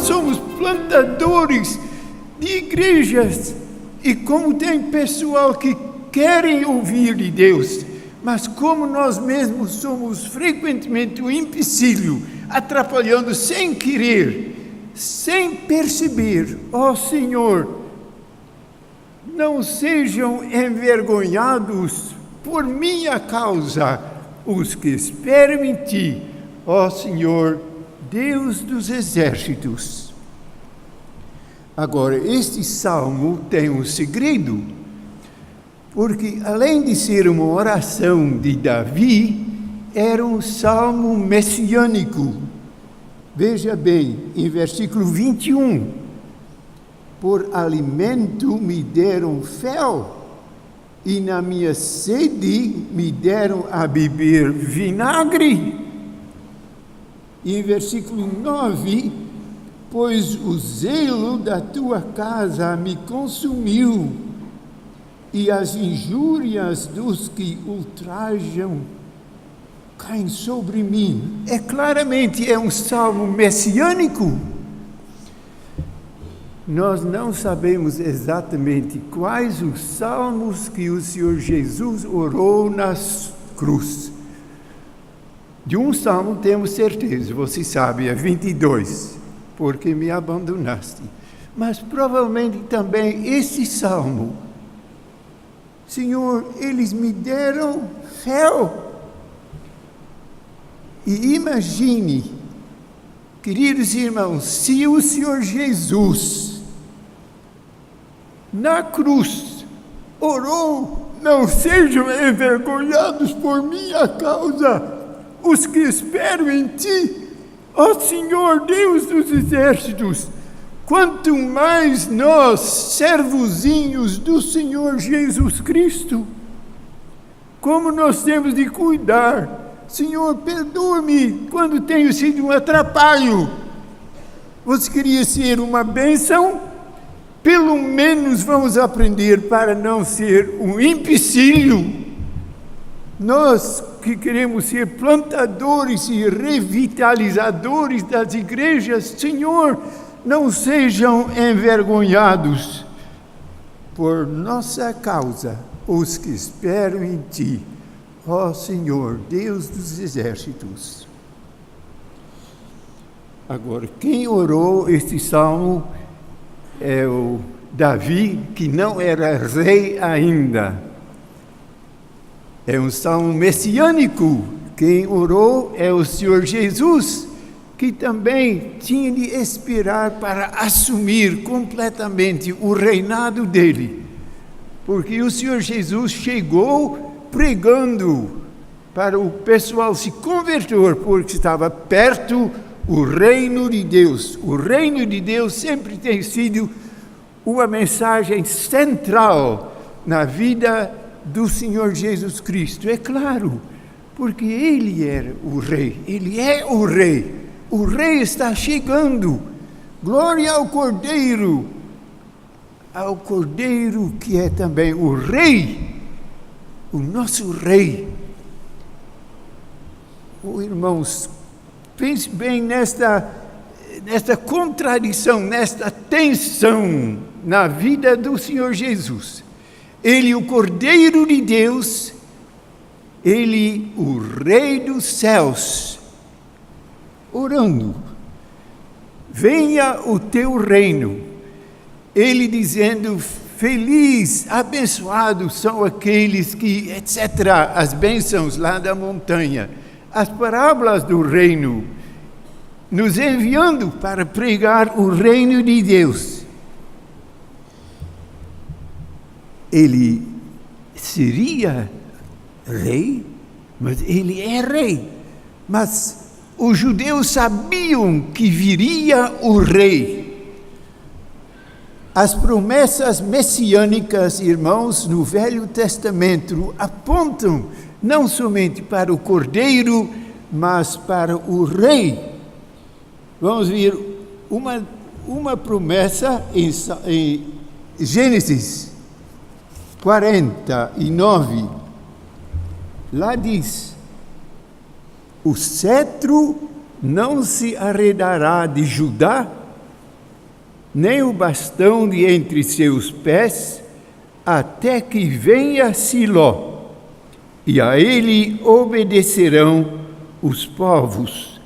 nós somos plantadores de igrejas, e como tem pessoal que querem ouvir de Deus, mas como nós mesmos somos frequentemente um empecilho, atrapalhando sem querer, sem perceber. Ó Senhor, não sejam envergonhados por minha causa os que esperam em Ti, ó Senhor, Deus dos exércitos. Agora, este salmo tem um segredo, porque além de ser uma oração de Davi, era um salmo messiânico. Veja bem, em versículo 21, por alimento me deram fel, e na minha sede me deram a beber vinagre. E em versículo 9, pois o zelo da tua casa me consumiu, e as injúrias dos que ultrajam caem sobre mim. Claramente um salmo messiânico. Nós não sabemos exatamente quais os salmos que o Senhor Jesus orou na cruz. De um salmo temos certeza, você sabe, é 22, porque me abandonaste. Mas provavelmente também esse salmo, Senhor, eles me deram fel. E imagine, queridos irmãos, se o Senhor Jesus, na cruz, orou, não sejam envergonhados por minha causa, os que esperam em Ti, ó Senhor Deus dos exércitos, quanto mais nós, servozinhos do Senhor Jesus Cristo, como nós temos de cuidar. Senhor, perdoa-me quando tenho sido um atrapalho. Você queria ser uma bênção? Pelo menos vamos aprender para não ser um empecilho. Nós que queremos ser plantadores e revitalizadores das igrejas, Senhor, não sejam envergonhados por nossa causa os que esperam em Ti, ó Senhor, Deus dos exércitos. Agora, quem orou este salmo é o Davi, que não era rei ainda. É um salmo messiânico. Quem orou é o Senhor Jesus, que também tinha de esperar para assumir completamente o reinado dele. Porque o Senhor Jesus chegou pregando para o pessoal se converter, porque estava perto o reino de Deus. O reino de Deus sempre tem sido uma mensagem central na vida do Senhor Jesus Cristo. É claro, porque Ele era o Rei, Ele é o Rei. O Rei está chegando. Glória ao Cordeiro que é também o Rei, o nosso Rei. Irmãos, pense bem nesta contradição, nesta tensão na vida do Senhor Jesus. Ele, o Cordeiro de Deus, Ele, o Rei dos céus, orando, venha o teu reino. Ele dizendo, feliz, abençoados são aqueles que, etc., as bênçãos lá da montanha, as parábolas do reino, nos enviando para pregar o reino de Deus. Ele seria rei, mas ele é rei. Mas os judeus sabiam que viria o rei. As promessas messiânicas, irmãos, no Velho Testamento apontam não somente para o Cordeiro, mas para o Rei. Vamos ver uma promessa em Gênesis 49. Lá diz: o cetro não se arredará de Judá, nem o bastão de entre seus pés, até que venha Siló, e a ele obedecerão os povos.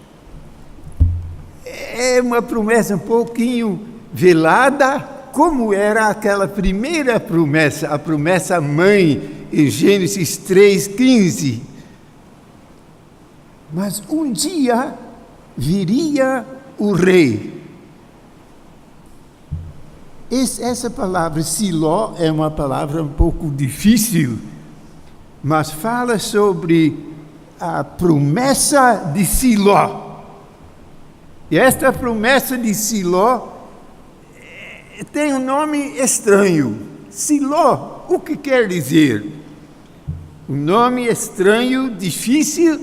É uma promessa um pouquinho velada, como era aquela primeira promessa, a promessa mãe, em Gênesis 3:15. Mas um dia viria o rei. Essa palavra Siló é uma palavra um pouco difícil, mas fala sobre a promessa de Siló. E esta promessa de Siló tem um nome estranho. Siló, o que quer dizer? Um nome estranho, difícil,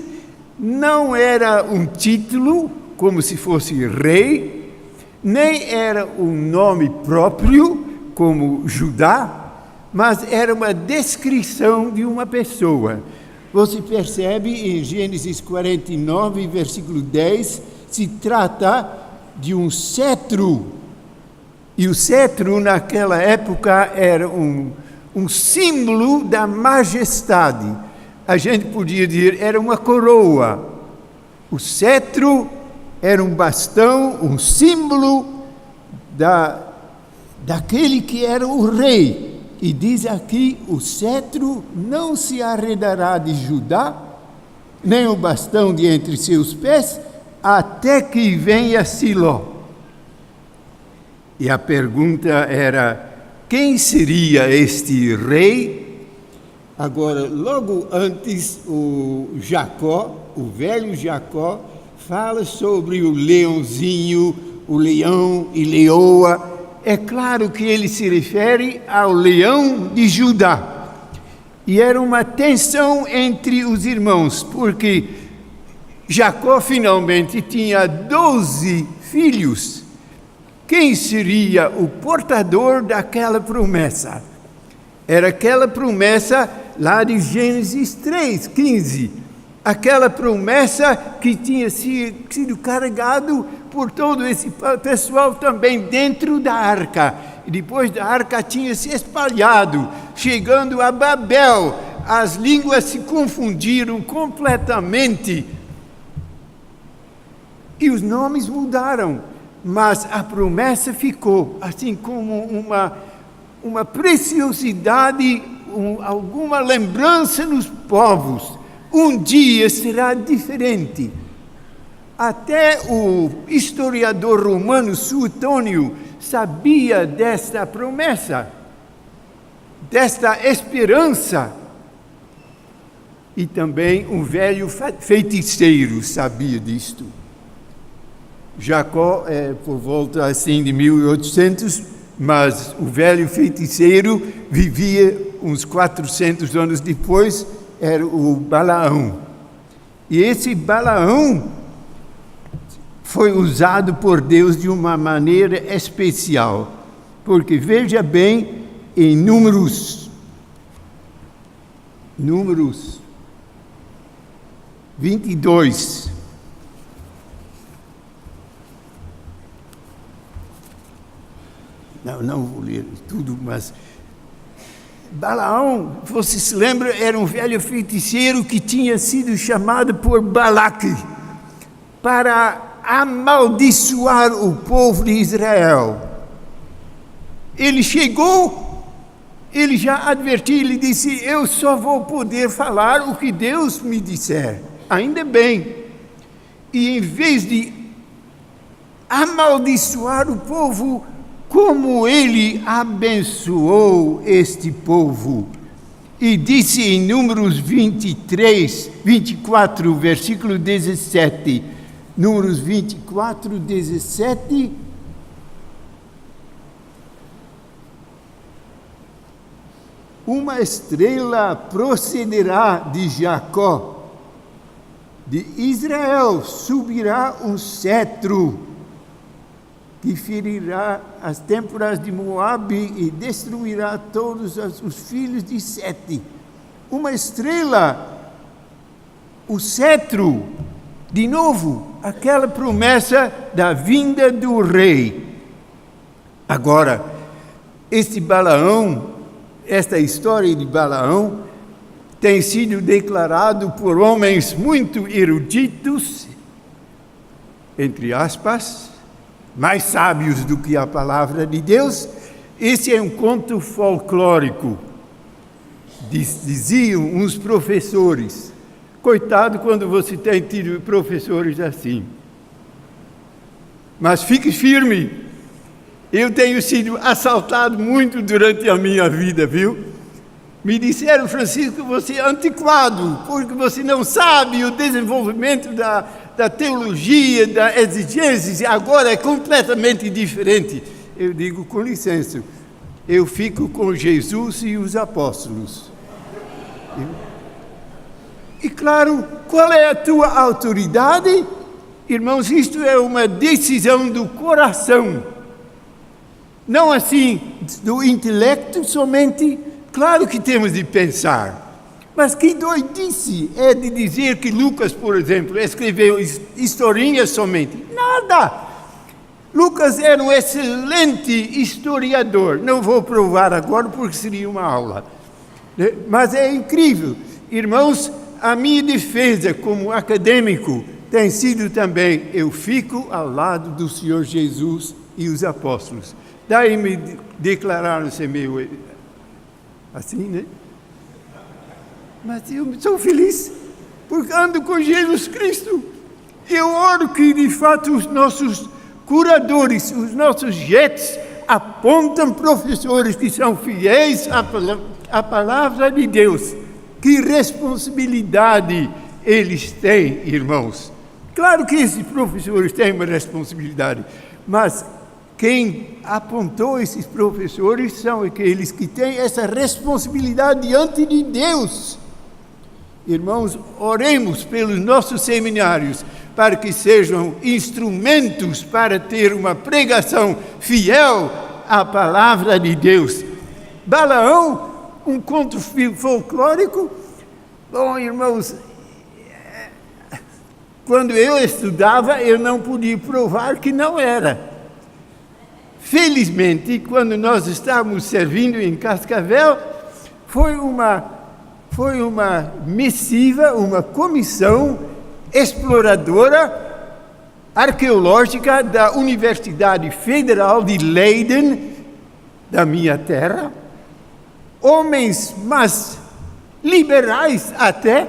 não era um título, como se fosse rei, nem era um nome próprio, como Judá, mas era uma descrição de uma pessoa. Você percebe em Gênesis 49, versículo 10, se trata de um cetro. E o cetro, naquela época, era um símbolo da majestade. A gente podia dizer, era uma coroa. O cetro era um bastão, um símbolo daquele que era o rei. E diz aqui, o cetro não se arredará de Judá, nem o bastão de entre seus pés, até que venha Siló. E a pergunta era, quem seria este rei? Agora, logo antes, o Jacó, o velho Jacó, fala sobre o leãozinho, o leão e leoa. É claro que ele se refere ao leão de Judá. E era uma tensão entre os irmãos, porque Jacó finalmente tinha 12 filhos. Quem seria o portador daquela promessa? Era aquela promessa lá de Gênesis 3:15. Aquela promessa que tinha sido carregado por todo esse pessoal também dentro da arca. E depois da arca tinha se espalhado, chegando a Babel. As línguas se confundiram completamente. E os nomes mudaram, mas a promessa ficou, assim como uma preciosidade, alguma lembrança nos povos. Um dia será diferente. Até o historiador romano Suetônio sabia desta promessa, desta esperança. E também um velho feiticeiro sabia disto. Jacó é por volta assim de 1800, mas o velho feiticeiro vivia uns 400 anos depois, era o Balaão. E esse Balaão foi usado por Deus de uma maneira especial, porque veja bem em Números 22. Não vou ler tudo, mas Balaão, você se lembra, era um velho feiticeiro que tinha sido chamado por Balaque para amaldiçoar o povo de Israel. Ele chegou, ele já advertiu, ele disse, eu só vou poder falar o que Deus me disser, ainda bem. E em vez de amaldiçoar o povo, como ele abençoou este povo. E disse em Números 24, versículo 17, Números 24, 17, uma estrela procederá de Jacó, de Israel subirá um cetro, que ferirá as têmporas de Moabe e destruirá todos os filhos de Sete. Uma estrela, o cetro, de novo, aquela promessa da vinda do rei. Agora, este Balaão, esta história de Balaão, tem sido declarado por homens muito eruditos, entre aspas, mais sábios do que a palavra de Deus. Esse é um conto folclórico, diziam uns professores. Coitado quando você tem tido professores assim. Mas fique firme, eu tenho sido assaltado muito durante a minha vida, viu? Me disseram, Francisco, você é antiquado, porque você não sabe o desenvolvimento da teologia, da exigência, agora é completamente diferente. Eu digo, com licença, eu fico com Jesus e os apóstolos. E claro, qual é a tua autoridade? Irmãos, isto é uma decisão do coração. Não assim, do intelecto somente. Claro que temos de pensar. Mas que doidice é de dizer que Lucas, por exemplo, escreveu historinhas somente. Nada! Lucas era um excelente historiador. Não vou provar agora porque seria uma aula. Mas é incrível. Irmãos, a minha defesa como acadêmico tem sido também, eu fico ao lado do Senhor Jesus e os apóstolos. Daí me declararam-se meio assim, né? Mas eu sou feliz, porque ando com Jesus Cristo. Eu oro que, de fato, os nossos curadores, os nossos jets, apontam professores que são fiéis à palavra de Deus. Que responsabilidade eles têm, irmãos. Claro que esses professores têm uma responsabilidade, mas quem apontou esses professores são aqueles que têm essa responsabilidade diante de Deus. Irmãos, oremos pelos nossos seminários, para que sejam instrumentos para ter uma pregação fiel à palavra de Deus. Balaão, um conto folclórico. Bom, irmãos, quando eu estudava, eu não podia provar que não era. Felizmente, quando nós estávamos servindo em Cascavel, foi uma missiva, uma comissão exploradora arqueológica da Universidade Federal de Leiden, da minha terra, homens, mas liberais até,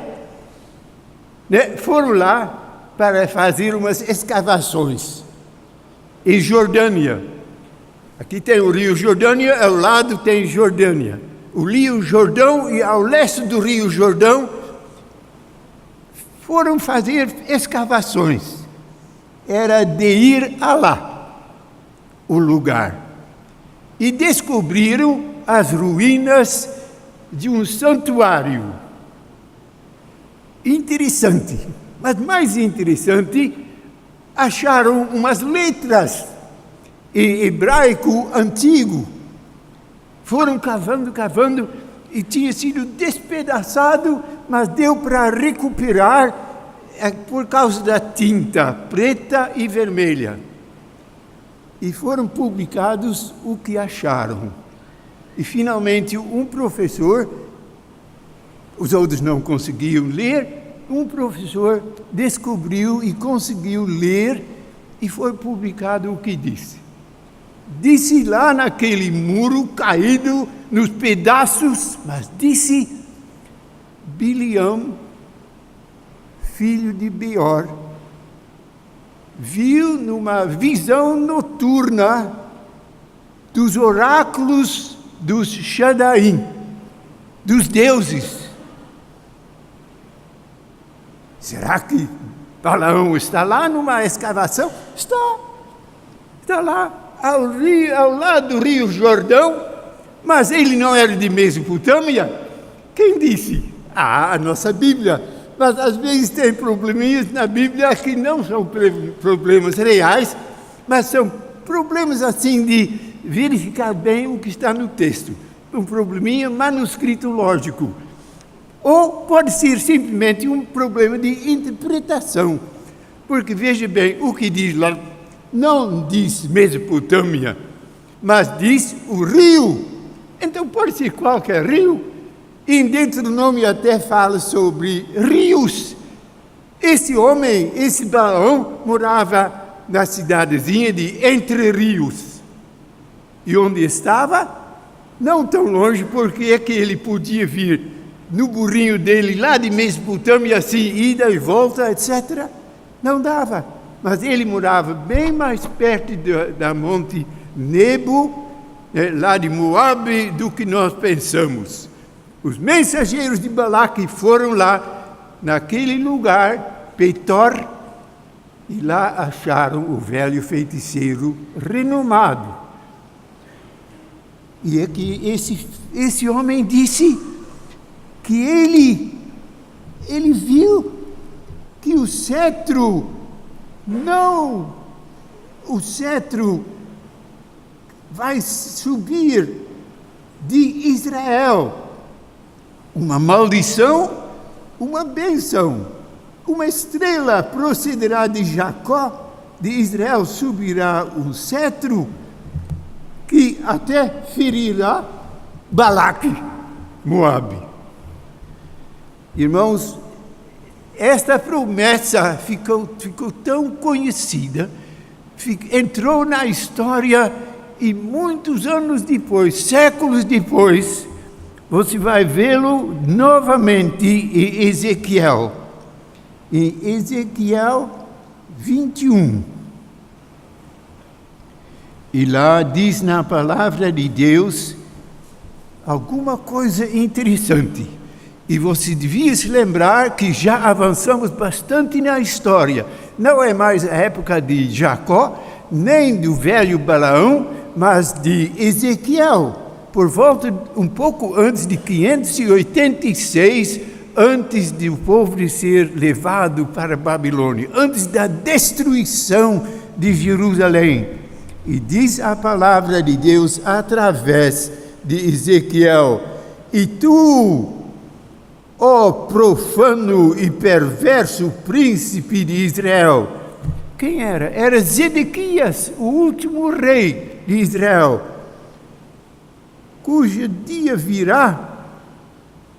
né, foram lá para fazer umas escavações em Jordânia. Aqui tem o Rio Jordânia, ao lado tem Jordânia. O Rio Jordão e ao leste do Rio Jordão foram fazer escavações. Era de ir a lá, o lugar. E descobriram as ruínas de um santuário. Interessante, mas mais interessante, acharam umas letras em hebraico antigo. Foram cavando, e tinha sido despedaçado, mas deu para recuperar por causa da tinta preta e vermelha. E foram publicados o que acharam. E finalmente um professor, os outros não conseguiam ler, um professor descobriu e conseguiu ler, e foi publicado o que disse. Disse lá naquele muro caído nos pedaços, mas disse: Bilião, filho de Beor, viu numa visão noturna dos oráculos dos Shadaim, dos deuses. Será que Balaão está lá numa escavação? Está lá. Ao lado do Rio Jordão, mas ele não era de Mesopotâmia? Quem disse? A nossa Bíblia. Mas às vezes tem probleminhas na Bíblia que não são problemas reais, mas são problemas assim de verificar bem o que está no texto. Um probleminha manuscrito lógico. Ou pode ser simplesmente um problema de interpretação. Porque veja bem, o que diz lá, não diz Mesopotâmia, mas diz o rio. Então pode ser qualquer rio. E dentro do nome até fala sobre rios. Esse homem, esse Balaão, morava na cidadezinha de Entre Rios. E onde estava? Não tão longe, porque é que ele podia vir no burrinho dele lá de Mesopotâmia, assim, ida e volta, etc. Não dava. Mas ele morava bem mais perto da Monte Nebo, lá de Moabe, do que nós pensamos. Os mensageiros de Balaque foram lá, naquele lugar, Petor, e lá acharam o velho feiticeiro renomado. E é que esse homem disse que ele viu que o cetro vai subir de Israel. Uma maldição, uma bênção. Uma estrela procederá de Jacó, de Israel subirá um cetro que até ferirá Balaque, Moabe. Irmãos, esta promessa ficou tão conhecida, entrou na história e muitos anos depois, séculos depois, você vai vê-lo novamente em Ezequiel. Em Ezequiel 21. E lá diz na palavra de Deus alguma coisa interessante. E você devia se lembrar que já avançamos bastante na história. Não é mais a época de Jacó, nem do velho Balaão, mas de Ezequiel. Por volta, um pouco antes de 586, antes do povo de ser levado para a Babilônia, antes da destruição de Jerusalém. E diz a palavra de Deus através de Ezequiel: e tu, ó profano e perverso príncipe de Israel. Quem era? Era Zedequias, o último rei de Israel, cujo dia virá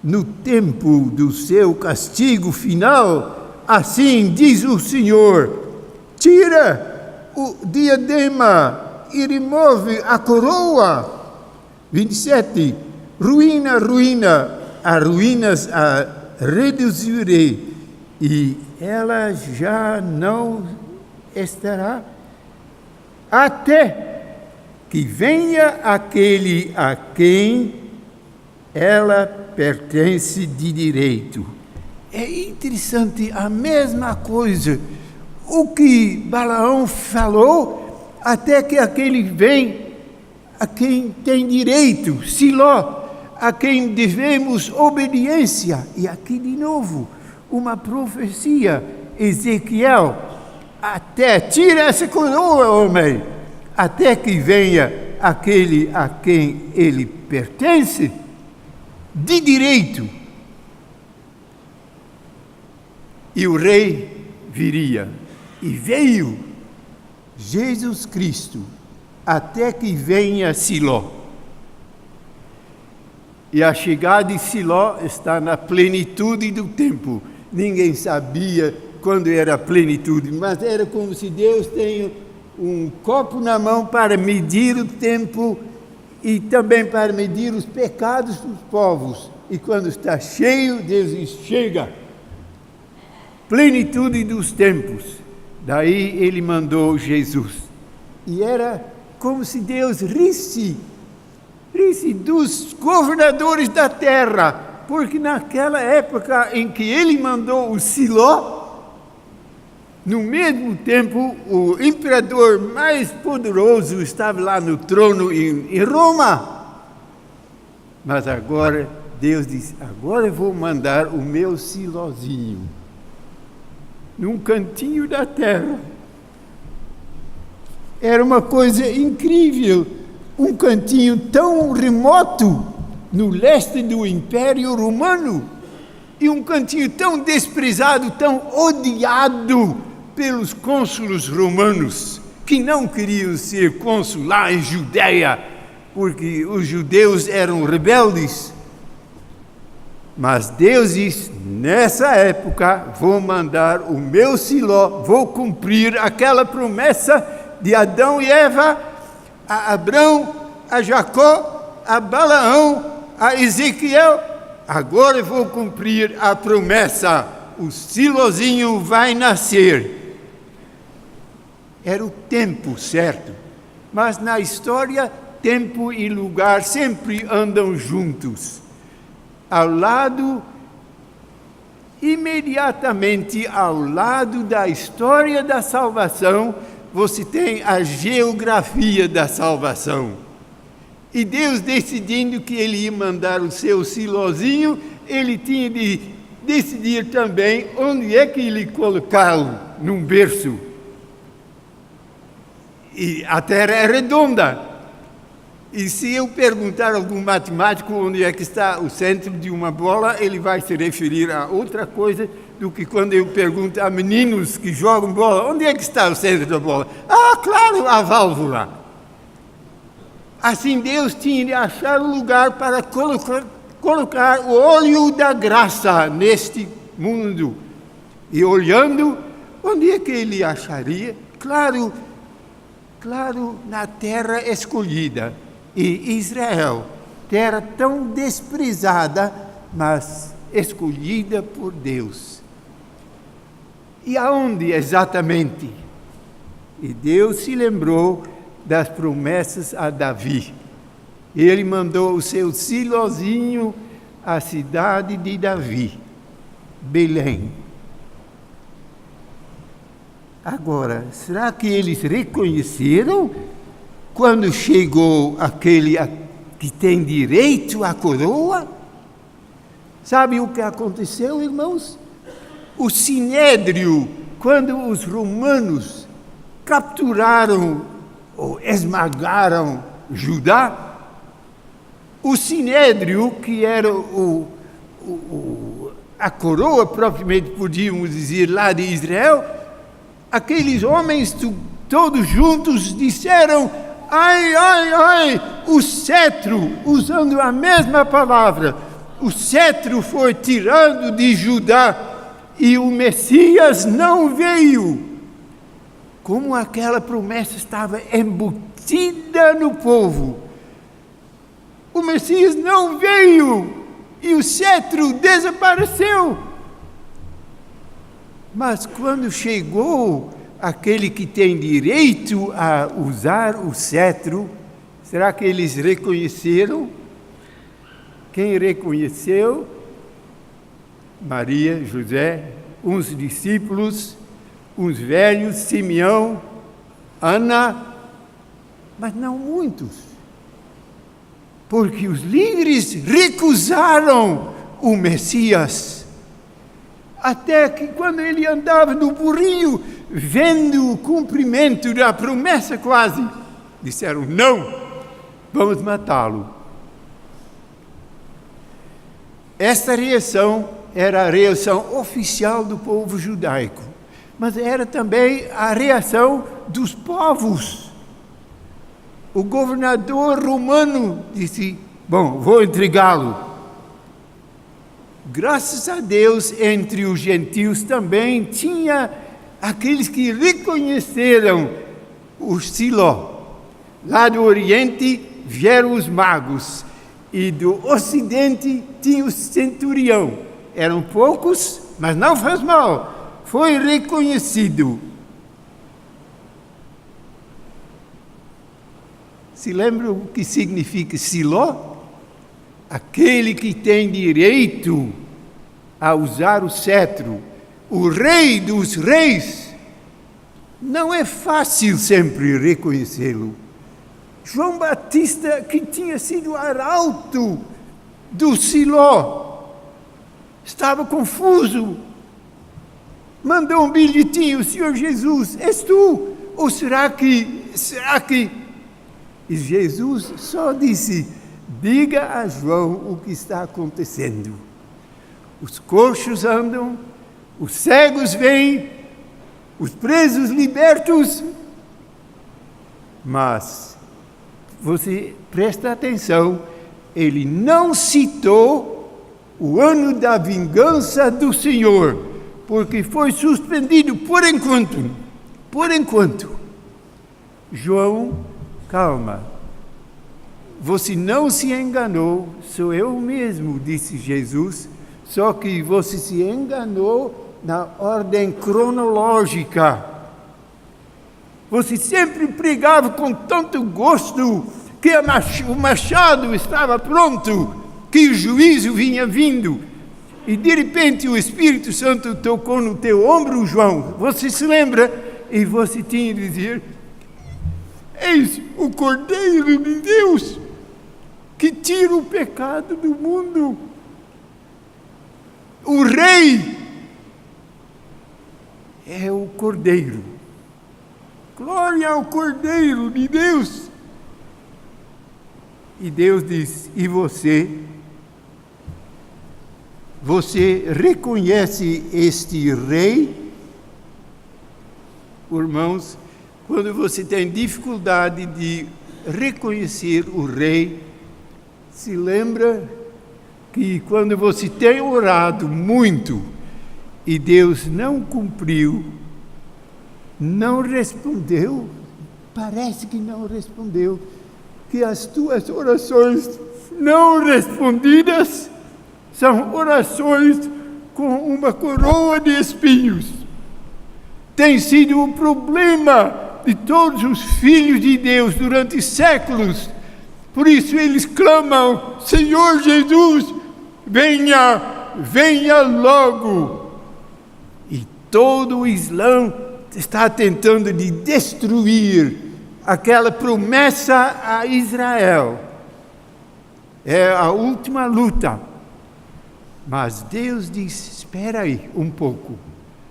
no tempo do seu castigo final. Assim diz o Senhor: tira o diadema e remove a coroa. 27. Ruína, ruína, a ruínas a reduzirei, e ela já não estará, até que venha aquele a quem ela pertence de direito. É interessante, a mesma coisa, o que Balaão falou, até que aquele vem a quem tem direito, Siló, a quem devemos obediência. E aqui de novo, uma profecia, Ezequiel: até, tira essa coroa, homem, até que venha aquele a quem ele pertence de direito. E o rei viria, e veio Jesus Cristo, até que venha Siló. E a chegada de Siló está na plenitude do tempo. Ninguém sabia quando era a plenitude, mas era como se Deus tem um copo na mão para medir o tempo e também para medir os pecados dos povos. E quando está cheio, Deus diz: chega. Plenitude dos tempos. Daí ele mandou Jesus. E era como se Deus risse dos governadores da terra, porque naquela época em que ele mandou o Siló, no mesmo tempo o imperador mais poderoso estava lá no trono em Roma. Mas agora Deus disse: agora eu vou mandar o meu Silózinho num cantinho da terra. Era uma coisa incrível, um cantinho tão remoto no leste do Império Romano, e um cantinho tão desprezado, tão odiado pelos cônsulos romanos. que não queriam ser cônsul lá em Judeia, porque os judeus eram rebeldes. Mas Deus disse, nessa época vou mandar o meu Siló, vou cumprir aquela promessa de Adão e Eva, a Abrão, a Jacó, a Balaão, a Ezequiel. Agora vou cumprir a promessa, o Silózinho vai nascer. Era o tempo certo, mas na história, tempo e lugar sempre andam juntos. Imediatamente ao lado da história da salvação, você tem a geografia da salvação. E Deus, decidindo que Ele ia mandar o seu Silózinho, Ele tinha de decidir também onde é que Ele ia colocá-lo, num berço. E a terra é redonda. E se eu perguntar a algum matemático onde é que está o centro de uma bola, ele vai se referir a outra coisa do que quando eu pergunto a meninos que jogam bola, onde é que está o centro da bola? Ah, claro, a válvula. Assim Deus tinha de achar um lugar para colocar o óleo da graça neste mundo. E olhando, onde é que ele acharia? Claro, na terra escolhida. E Israel, terra tão desprezada, mas escolhida por Deus. E aonde exatamente? E Deus se lembrou das promessas a Davi. Ele mandou o seu Silózinho à cidade de Davi, Belém. Agora, será que eles reconheceram quando chegou aquele que tem direito à coroa? Sabe o que aconteceu, irmãos? O Sinédrio, quando os romanos capturaram ou esmagaram Judá, o Sinédrio, que era a coroa, propriamente podíamos dizer, lá de Israel, aqueles homens todos juntos disseram, ai, o cetro, usando a mesma palavra, o cetro foi tirado de Judá e o Messias não veio. Como aquela promessa estava embutida no povo. O Messias não veio e o cetro desapareceu. Mas quando chegou aquele que tem direito a usar o cetro, será que eles reconheceram? Quem reconheceu? Maria, José, uns discípulos, uns velhos, Simeão, Ana, mas não muitos. Porque os líderes recusaram o Messias. Até que quando ele andava no burrinho, vendo o cumprimento da promessa quase, disseram, não, vamos matá-lo. Esta reação era a reação oficial do povo judaico, mas era também a reação dos povos. O governador romano disse, bom, vou entregá-lo. Graças a Deus, entre os gentios também tinha aqueles que reconheceram o Siló. Lá do Oriente vieram os magos e do Ocidente tinha o centurião. Eram poucos, mas não faz mal, foi reconhecido. Se lembra o que significa Siló? Aquele que tem direito a usar o cetro, o rei dos reis. Não é fácil sempre reconhecê-lo. João Batista, que tinha sido arauto do Siló, estava confuso. Mandou um bilhetinho, Senhor Jesus, és tu? Ou será que... E Jesus só disse, diga a João o que está acontecendo. Os coxos andam, os cegos vêm, os presos libertos, Mas você presta atenção, ele não citou o ano da vingança do Senhor, porque foi suspendido por enquanto. Por enquanto. João, calma. Você não se enganou, sou eu mesmo, disse Jesus, só que você se enganou na ordem cronológica. Você sempre pregava com tanto gosto que o machado estava pronto, que o juízo vinha vindo. E de repente o Espírito Santo tocou no teu ombro, João. Você se lembra? E você tinha de dizer: eis o Cordeiro de Deus que tira o pecado do mundo. O Rei é o Cordeiro. Glória ao Cordeiro de Deus. E Deus diz: e você? Você reconhece este Rei? Irmãos, quando você tem dificuldade de reconhecer o Rei, se lembra que quando você tem orado muito e Deus não cumpriu, não respondeu, parece que não respondeu, que as tuas orações não respondidas são orações com uma coroa de espinhos. Tem sido um problema de todos os filhos de Deus durante séculos. Por isso eles clamam: Senhor Jesus, venha logo. E todo o Islã está tentando de destruir aquela promessa a Israel. É a última luta. Mas Deus diz: espera aí um pouco.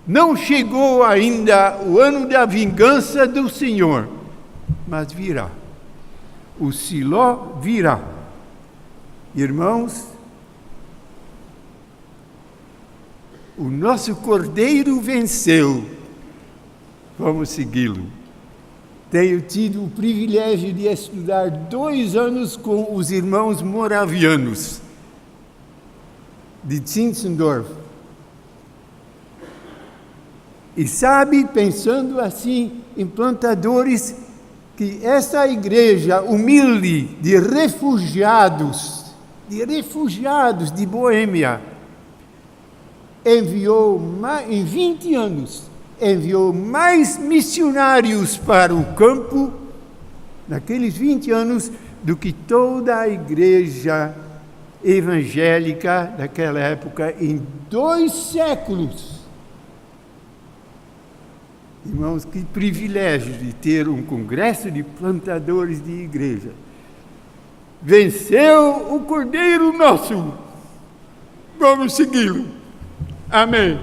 Não chegou ainda o ano da vingança do Senhor, mas virá. O Siló virá. Irmãos, o nosso Cordeiro venceu. Vamos segui-lo. Tenho tido o privilégio de estudar 2 anos com os irmãos moravianos de Zinzendorf. E sabe, pensando assim, em plantadores, que essa igreja humilde de refugiados de Boêmia, enviou em 20 anos, enviou mais missionários para o campo, naqueles 20 anos, do que toda a igreja evangélica daquela época em 2 séculos. Irmãos, que privilégio de ter um congresso de plantadores de igreja. Venceu o Cordeiro nosso. Vamos segui-lo. Amém.